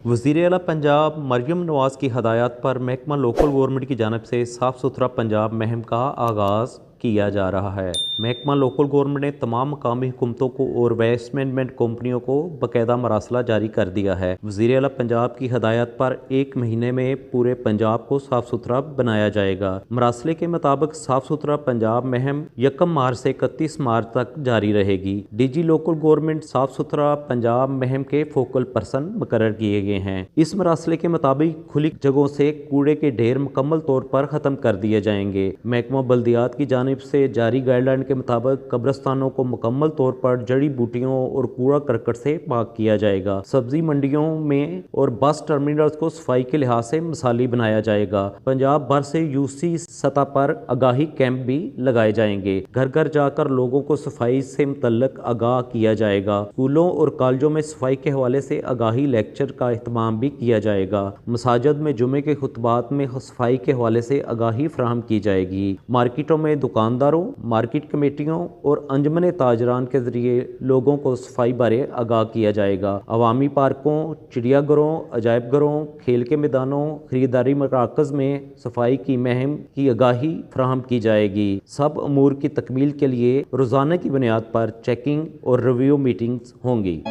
वज़ीर आला पंजाब मरियम नवाज़ की हदायत पर महकमा लोकल गवर्नमेंट की जानिब से साफ़ सुथरा पंजाब मुहिम का आगाज़ किया जा रहा है। महकमा लोकल गवर्नमेंट ने तमाम मकामी हुकूमतों को और वेस्ट मैनेजमेंट कंपनियों को बाकायदा मरासला जारी कर दिया है। वज़ीर आला पंजाब की हदायत पर 1 महीने में पूरे पंजाब को साफ़ सुथरा बनाया जाएगा। मरासले के मुताबिक साफ़ सुथरा पंजाब मुहिम 1 मार्च से 31 मार्च तक जारी रहेगी। DG लोकल गवर्नमेंट साफ़ सुथरा पंजाब मुहिम के फोकल पर्सन मुकर्रर किए गए हैं। इस मरासले के मुताबिक खुली जगहों से कूड़े के ढेर मुकम्मल तौर पर ख़त्म कर दिए जाएंगे। महकमा बल्दियात की जानिब से जारी गाइडलाइन के मुताबिक कब्रिस्तानों को मुकम्मल तौर पर जड़ी बूटियों और कूड़ा करकट से पाक किया जाएगा। सब्जी मंडियों में और बस टर्मिनल्स को सफाई के लिहाज से मिसाली बनाया जाएगा। पंजाब भर से UC सतह पर आगाही कैंप भी लगाए जाएंगे। घर घर जाकर लोगों को सफाई से मुतल्लिक आगाह किया जाएगा। स्कूलों और कॉलेजों में सफाई के हवाले से आगाही लेक्चर का एहतमाम भी किया जाएगा। मसाजिद में जुमे के खुतबात में सफाई के हवाले से आगाही फराहम की जाएगी। मार्केटों में दुकानदारों, मार्केट कमेटियों और अंजमन ताजरान के जरिए लोगों को सफाई बारे आगाह किया जाएगा। अवामी पार्कों, चिड़ियाघरों, अजायब घरों, खेल के मैदानों, खरीदारी मराकज़ में सफाई की मुहिम की आगाही फराहम की जाएगी। सब अमूर की तकमील के लिए रोज़ाना की बुनियाद पर चेकिंग और रिव्यू मीटिंग्स होंगी।